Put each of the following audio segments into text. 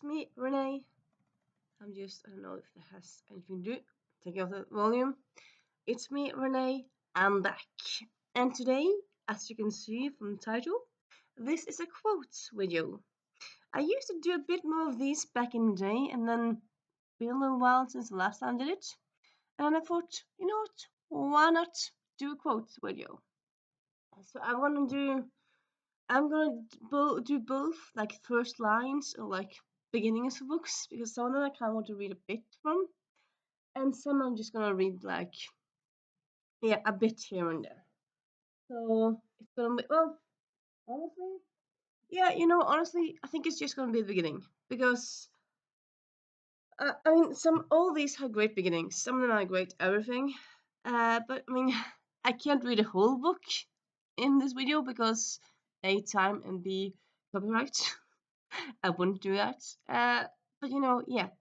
it's me, Renee. I don't know if that has anything to do. Taking off the volume. It's me, Renee. I'm back. And today, as you can see from the title, this is a quotes video. I used to do a bit more of these back in the day, and then it's been a little while since the last time I did it. And I thought, you know what? Why not do a quotes video? So I'm gonna do both, like first lines or like beginnings of books, because some of them I kind of want to read a bit from, and some I'm just gonna read like a bit here and there. So it's gonna be honestly, honestly, I think it's just gonna be the beginning because I mean some all these have great beginnings. Some of them are great everything, but I mean I can't read a whole book in this video because A, time, and B, copyright. I wouldn't do that. But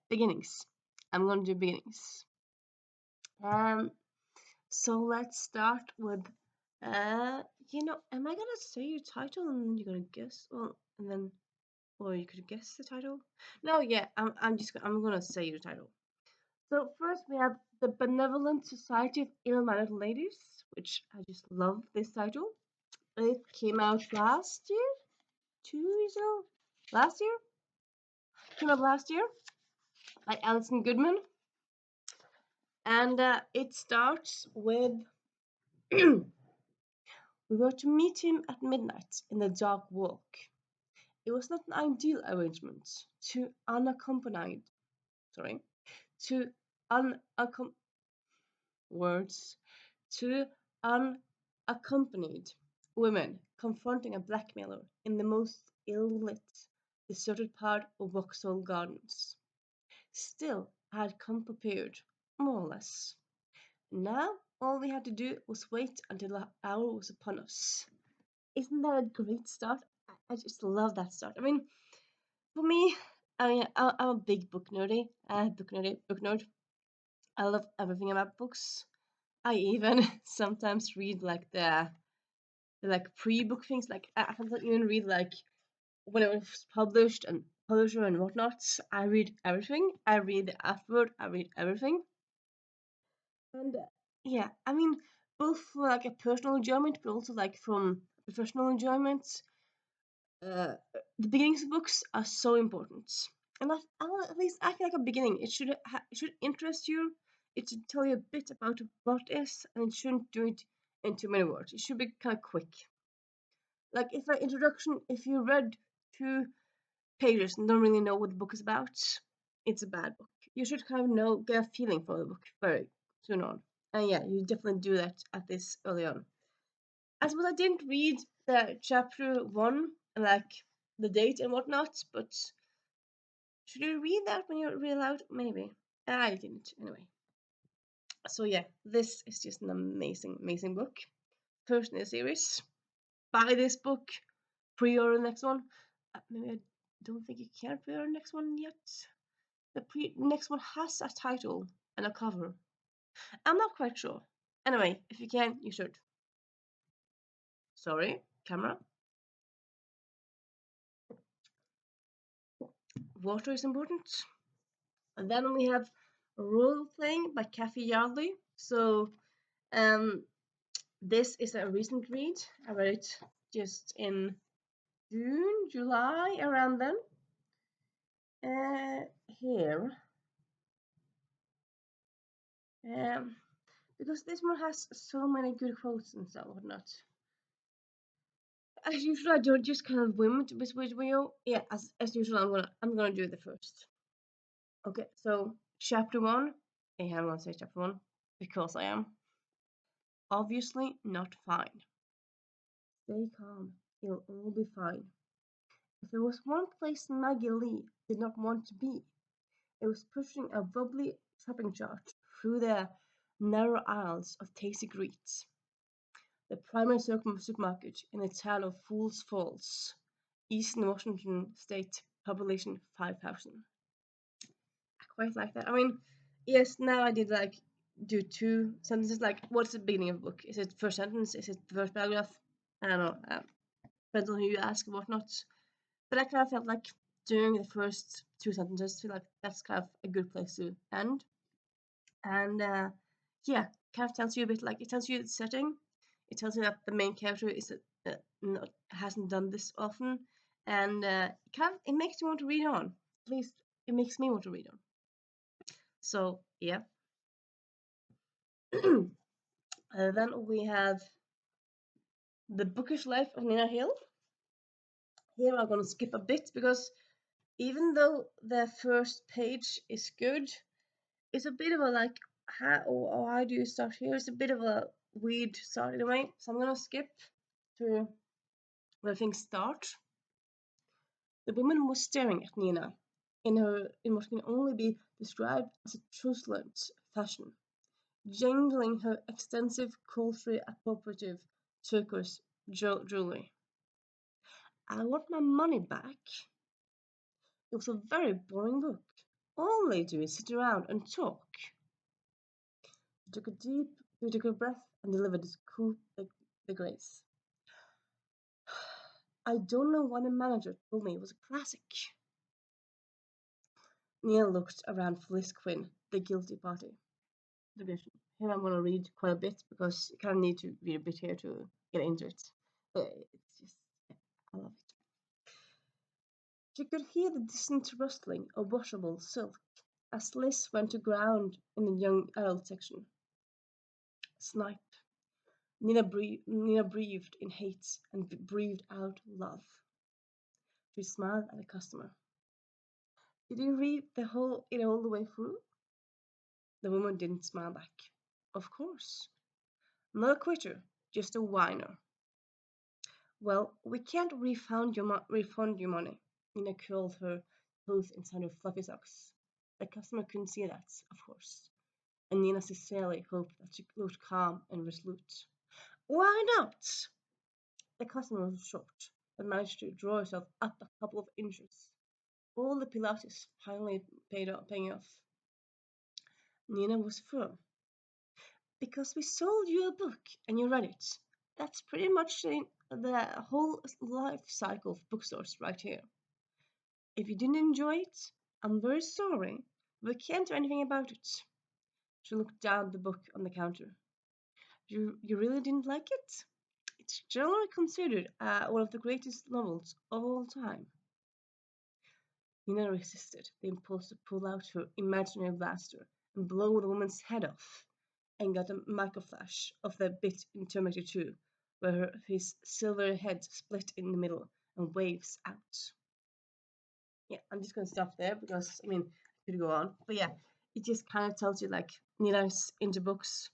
beginnings. I'm gonna do beginnings. Um, so let's start with, am I gonna say your title and then you're gonna guess? Well, and then, or you could guess the title. No, yeah, I'm gonna say your title. So first we have the Benevolent Society of Ill-Mannered Ladies, which I just love this title. It came out last year, 2 years ago, last year. Came out last year by Alison Goodman. And it starts with we were to meet him at midnight in the dark walk. It was not an ideal arrangement. To unaccompanied, sorry, to unaccom words, to unaccompanied women confronting a blackmailer in the most ill-lit, deserted part of Vauxhall Gardens. Still, I had come prepared, more or less. Now, all we had to do was wait until the hour was upon us. Isn't that a great start? I just love that start. I mean, for me, I'm a big book nerdy. Book nerd. I love everything about books. I even sometimes read like the like pre-book things. Like I sometimes even read like when it was published and publisher and whatnot. I read everything. I read afterward. I read everything. And yeah, I mean, both for like a personal enjoyment, but also like from professional enjoyment. Uh, the beginnings of books are so important, and at least I feel like a beginning. It should interest you. It should tell you a bit about what it is, and it shouldn't do it in too many words. It should be kind of quick. Like if an introduction, if you read 2 pages and don't really know what the book is about, it's a bad book. You should kind of get a feeling for the book very soon on. And yeah, you definitely do that at this early on. I suppose I didn't read the chapter 1, like the date and whatnot, but should you read that when you read aloud? Maybe. I didn't, anyway. So yeah, this is just an amazing, amazing book. First in the series. Buy this book. Pre-order the next one. Maybe I don't think you can pre-order the next one yet. The next one has a title and a cover. I'm not quite sure. Anyway, if you can, you should. Sorry, camera. Water is important. And then we have Role Playing by Kathy Yardley. So this is a recent read. I read it just in June, July, around then. Here. Because this one has so many good quotes and so whatnot. As usual, I don't just kind of whim to this video. Yeah, as usual, I'm gonna do the first. Okay, so chapter 1. I'm gonna say chapter 1 because I am obviously not fine. Stay calm. It'll all be fine. If there was one place Maggie Lee did not want to be, it was pushing a wobbly shopping cart through the narrow aisles of Tasty Greets, the primary supermarket in the town of Fools Falls, Eastern Washington State, population 5,000. I quite like that. I mean, yes, now I did like do 2 sentences. Like, what's the beginning of the book? Is it first sentence? Is it the first paragraph? I don't know. Depends on who you ask and whatnot. But I kind of felt like during the first two sentences. I feel like that's kind of a good place to end. And yeah, kind of tells you a bit like it tells you the setting. It tells you that the main character is not hasn't done this often, and it makes you want to read on. At least it makes me want to read on. So yeah. Then we have The Bookish Life of Nina Hill. Here I'm gonna skip a bit because even though the first page is good, it's a bit of a like how do you start here? It's a bit of a weird start in a way. So I'm gonna skip to where things start. The woman was staring at Nina in what can only be described as a truculent fashion, jangling her extensive, culturally appropriative turquoise jewelry. I want my money back. It was a very boring book. All they do is sit around and talk. She took a breath and delivered this cool, the grace. I don't know why the manager told me it was a classic. Neil looked around for Liz Quinn, the guilty party. Division. Here I'm going to read quite a bit because you kind of need to read a bit here to get into it. But it's just, yeah, I love it. She could hear the distant rustling of washable silk as Liz went to ground in the young adult section. Snipe. Nina breathed in hate and breathed out love. She smiled at the customer. Did you read it all the way through? The woman didn't smile back. Of course. Not a quitter, just a whiner. Well, we can't refund your money. Nina curled her toes inside her fluffy socks. The customer couldn't see that, of course, and Nina sincerely hoped that she looked calm and resolute. Why not? The customer was shocked, but managed to draw herself up a couple of inches. All the Pilates finally paying off. Nina was firm. Because we sold you a book and you read it. That's pretty much the whole life cycle of bookstores right here. If you didn't enjoy it, I'm very sorry. We can't do anything about it. She looked down at the book on the counter. You really didn't like it? It's generally considered one of the greatest novels of all time. Nina resisted the impulse to pull out her imaginary blaster and blow the woman's head off, and got a microflash of the bit in Terminator 2, where his silver head split in the middle and waves out. Yeah, I'm just gonna stop there because I mean I could go on, but yeah, it just kind of tells you like Nina's into books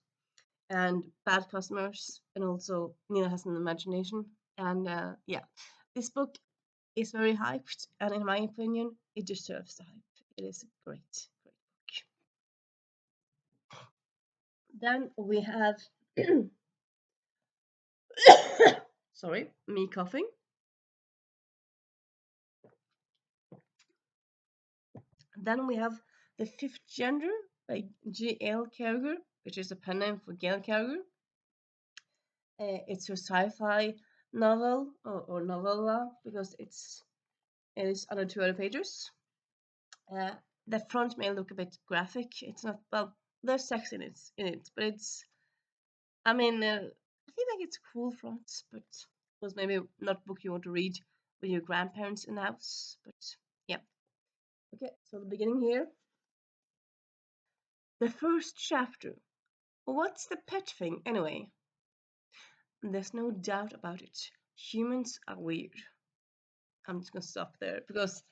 and bad customers, and also Nina has an imagination, and yeah, this book is very hyped, and in my opinion, it deserves the hype. It is a great, great book. Then we have, sorry, me coughing. Then we have The Fifth Gender by G.L. Carriger, which is a pen name for Gail Carriger. It's a sci-fi novel or novella because it is under 200 pages. The front may look a bit graphic. It's not well. There's sex in it, but it's. I mean, I feel like it's cool front, but it was maybe not a book you want to read with your grandparents in the house. But yeah. Okay, so the beginning here. The first chapter. What's the pet thing anyway? There's no doubt about it. Humans are weird. I'm just gonna stop there because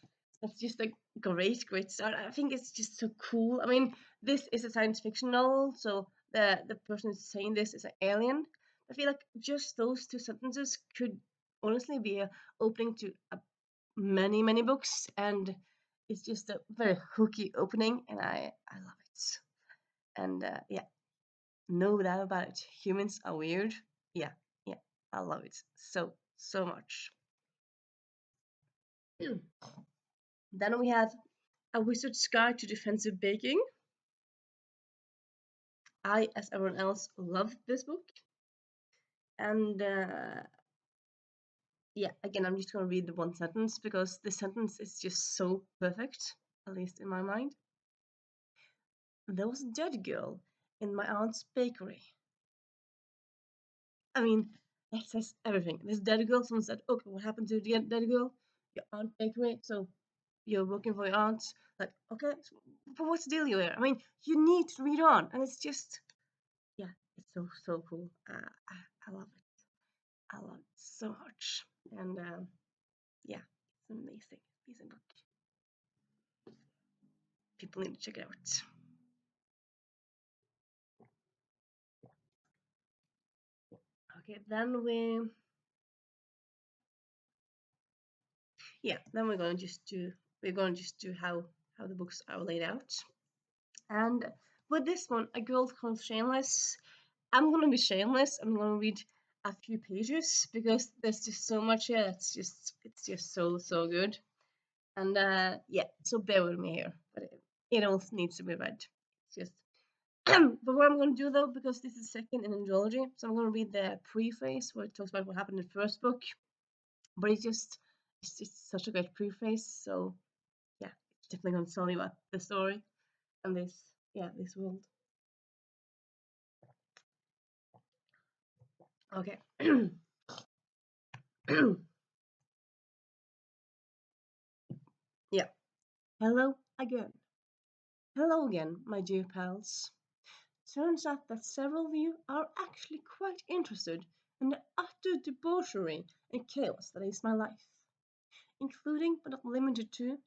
that's just a great, great start. I think it's just so cool. I mean, this is a science fiction novel, so the person who's saying this is an alien. I feel like just those two sentences could honestly be a opening to many, many books, and it's just a very hooky opening, and I love it. And yeah, no doubt about it. Humans are weird. Yeah, yeah, I love it so, so much. Then we have A Wizard's Guide to Defensive Baking. I, as everyone else, love this book. And Yeah, again, I'm just going to read the one sentence because the sentence is just so perfect, at least in my mind. There was a dead girl in my aunt's bakery. I mean, that says everything. This dead girl, someone said, okay, what happened to the dead girl? Your aunt bakery, so you're working for your aunt. Like, okay, so, but what's the deal here? I mean, you need to read on, and it's just, yeah, it's so, so cool. I love it. I love it so much. And yeah, it's amazing. Amazing book. People need to check it out. Okay, then we're going to just do how the books are laid out. And with this one, A Girl Called Shameless, I'm gonna be shameless. I'm gonna read a few pages because there's just so much here. It's just so good. And yeah, so bear with me here, but it all needs to be read. It's just. But what I'm going to do though, because this is second in anthology, so I'm going to read the preface where it talks about what happened in the first book. But it's such a great preface. So yeah, it's definitely going to tell you about the story and this world. Okay. Yeah. Hello again. Hello again, my dear pals. Turns out that several of you are actually quite interested in the utter debauchery and chaos that is my life, including but not limited to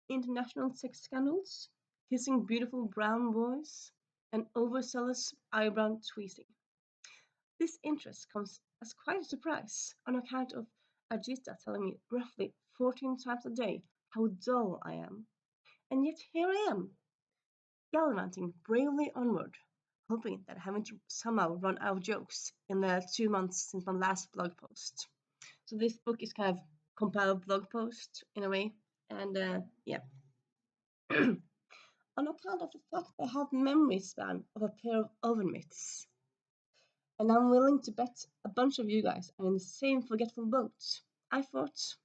international sex scandals, kissing beautiful brown boys, and overzealous eyebrow tweezing. This interest comes as quite a surprise on account of Ajita telling me roughly 14 times a day how dull I am. And yet here I am, gallivanting bravely onward, hoping that I haven't somehow run out of jokes in the 2 months since my last blog post. So this book is kind of compiled blog post in a way, and yeah. On account of the fact that I have memory span of a pair of oven mitts, and I'm willing to bet a bunch of you guys are in the same forgetful boat. I thought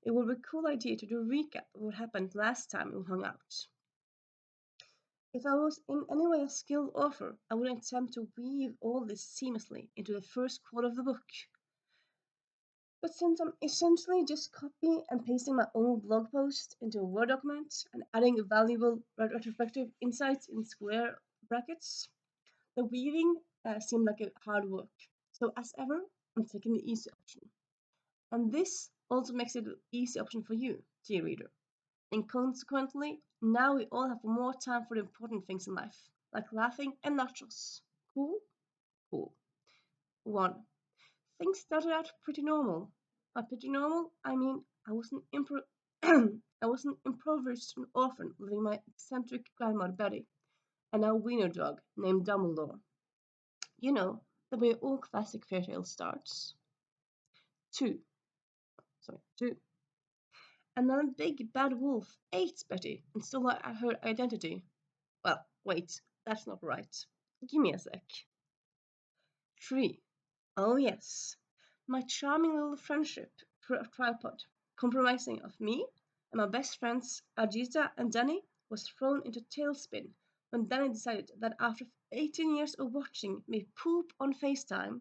it would be a cool idea to do a recap of what happened last time we hung out. If I was in any way a skilled author, I would attempt to weave all this seamlessly into the first quarter of the book. But since I'm essentially just copying and pasting my own blog post into a Word document and adding valuable retrospective insights in square brackets, the weaving seemed like a hard work. So as ever, I'm taking the easy option. And this also makes it an easy option for you, dear reader. And consequently, now we all have more time for the important things in life, like laughing and nachos. Cool? Cool. 1. Things started out pretty normal. By pretty normal, I mean I was an impoverished orphan living with my eccentric grandmother Betty and our wiener dog named Dumbledore. You know, the way all classic fairy tale starts. 2. Sorry, 2. And then a big bad wolf ate Betty and stole her identity. Well, wait, that's not right. Give me a sec. 3. Oh, yes. My charming little friendship tripod, compromising of me and my best friends Ajita and Danny, was thrown into tailspin when Danny decided that after 18 years of watching me poop on FaceTime,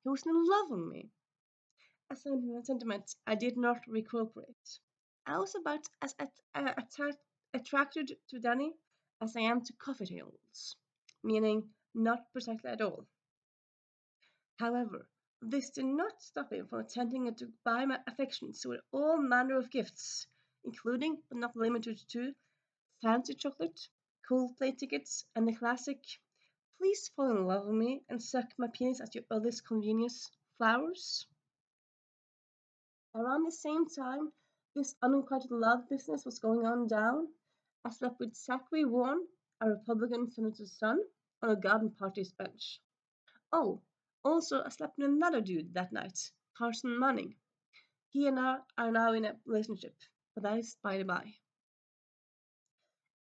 he was in love with me. A sentiment I did not recuperate. I was about as attracted to Danny as I am to coffee tables, meaning not particularly at all. However, this did not stop him from attempting to buy my affections with all manner of gifts, including but not limited to fancy chocolate, Coldplay tickets, and the classic "Please fall in love with me and suck my penis at your earliest convenience" flowers. Around the same time this unrequited love business was going on down, I slept with Zachary Vaughan, a Republican senator's son, on a garden party's bench. Oh, also I slept with another dude that night, Carson Manning. He and I are now in a relationship, but that is by the by.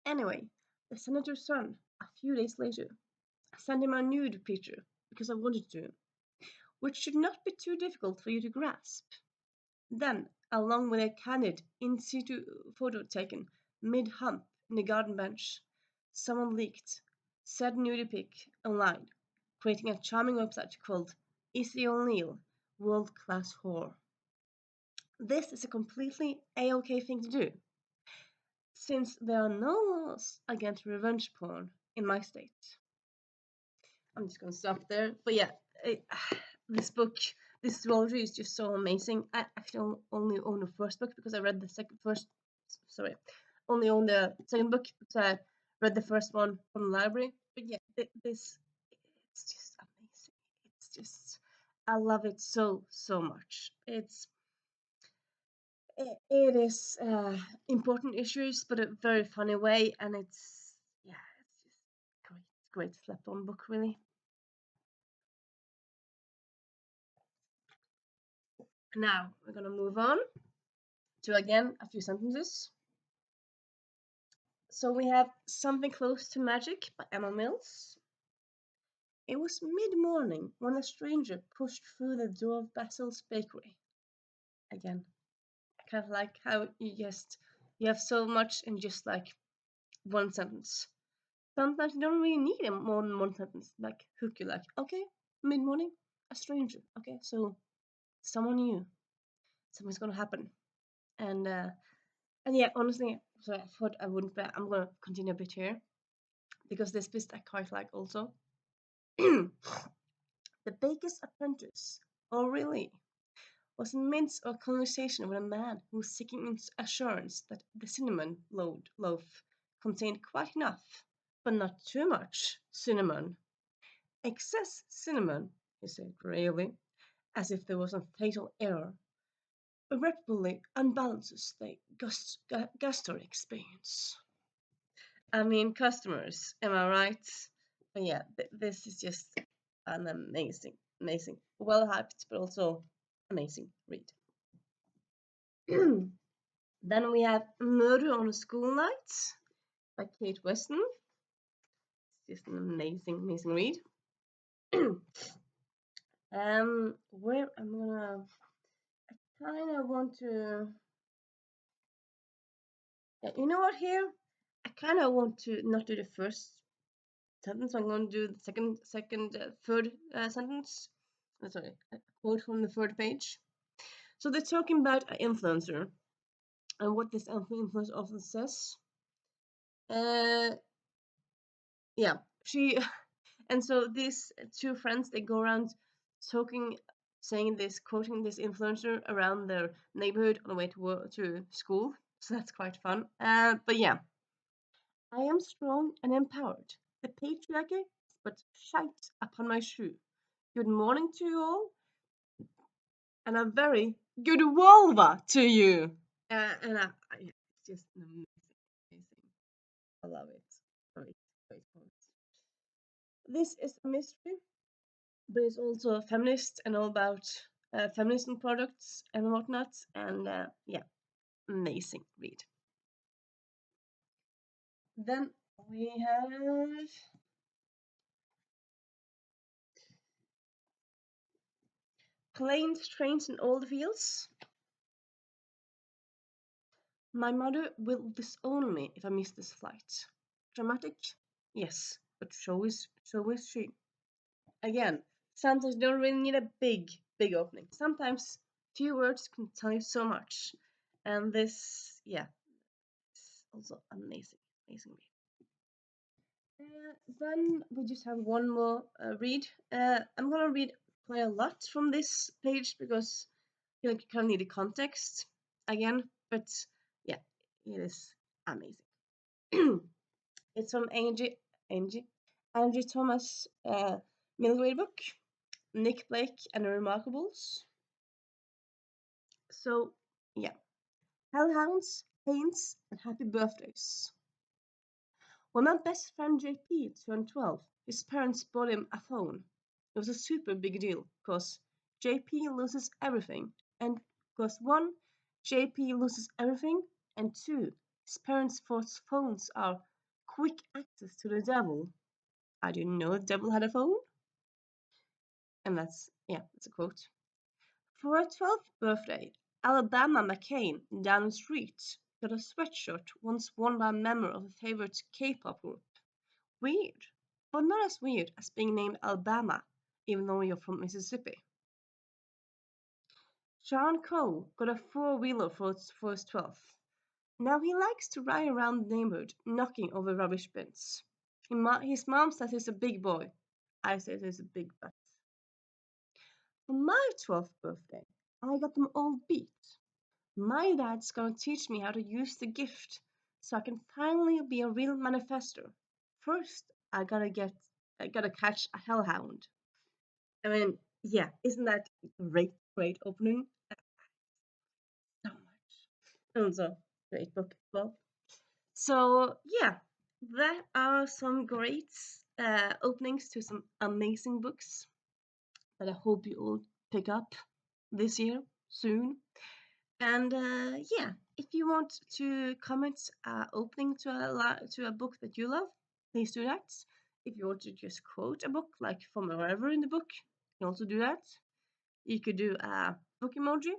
Anyway, the senator's son, a few days later, sent him a nude picture because I wanted to, which should not be too difficult for you to grasp. Then, along with a candid in situ photo taken mid hump in the garden bench, someone leaked said nudie pic online, creating a charming website called Izzy O'Neill World Class Whore. This is a completely A-OK thing to do, since there are no laws against revenge porn in my state. I'm just gonna stop there. But yeah, it, this book, this trilogy is just so amazing. I actually only own the first book because I read the Sorry, only own the second book because I read the first one from the library. But yeah, this it's just amazing. It's just I love it so much. It is important issues, but a very funny way, and it's yeah, it's just great slept on book really. Now we're gonna move on to again a few sentences. So we have Something Close to Magic by Emma Mills. It was mid-morning when a stranger pushed through the door of Basil's bakery. Again, I kind of like how you have so much in just like one sentence. Sometimes you don't really need more than one sentence. Like hook you, like okay, mid-morning, a stranger. Okay, so someone new, something's gonna happen, and uh, and yeah, honestly, so I thought I wouldn't, but I'm gonna continue a bit here because this bit I quite like also. The baker's apprentice, oh really, was in midst of a conversation with a man who was seeking assurance that the cinnamon loaf contained quite enough, but not too much, cinnamon. Excess cinnamon, he said gravely, as if there was a fatal error, irreparably unbalances the gustatory experience. I mean, customers, am I right? But yeah, this is just an amazing, well hyped, but also amazing read. Then we have Murder on a School Night by Kate Weston. It's just an amazing read. Where I'm gonna, I kind of want to, yeah, you know what? Here, I kind of want to not do the first sentence. So I'm going to do the third sentence. Sorry, a quote from the third page. So they're talking about an influencer and what this influencer often says. Yeah, she and so these two friends they go around talking, saying this, quoting this influencer around their neighborhood on the way to work, to school. So that's quite fun. But yeah, I am strong and empowered. The patriarchy is but shite upon my shoe. Good morning to you all, and a very good vulva to you. It's just amazing. I love it. Great quote. This is a mystery, but it's also a feminist and all about feminism products and whatnot. And yeah, amazing read. Then we have Planes, Trains, and All the Fields. My mother will disown me if I miss this flight. Dramatic? Yes, but so is she. Again, sometimes you don't really need a big opening. Sometimes few words can tell you so much. And this, yeah, it's also amazing read. Then we just have one more read. I'm gonna read quite a lot from this page because you kind of need the context again. But yeah, it is amazing. It's from Angie Thomas middle grade book, Nick Blake and the Remarkables. So yeah, Hellhounds, Haints, and Happy Birthdays. When my best friend JP turned 12, his parents bought him a phone. It was a super big deal, because JP loses everything, and because one, JP loses everything, and two, his parents thought phones are quick access to the devil. I didn't know the devil had a phone. And that's a quote. For her 12th birthday, Alabama McCain down the street got a sweatshirt once worn by a member of a favorite K-pop group. Weird, but not as weird as being named Alabama, even though you're from Mississippi. Sean Cole got a four-wheeler for his 12th. Now he likes to ride around the neighborhood, knocking over rubbish bins. His mom says he's a big boy. I say he's a big butt. For my 12th birthday, I got them all beat. My dad's gonna teach me how to use the gift so I can finally be a real manifester. First, I gotta catch a hellhound. I mean, yeah, isn't that great opening? So much. And also, great book as well. So yeah, that are some great openings to some amazing books that I hope you all pick up this year soon. And yeah, if you want to comment opening to a book that you love, please do that. If you want to just quote a book, like from wherever in the book, you can also do that. You could do a book emoji,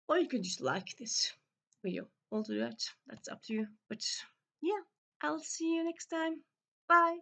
or you could just like this video. Also do that. That's up to you. But yeah, I'll see you next time. Bye.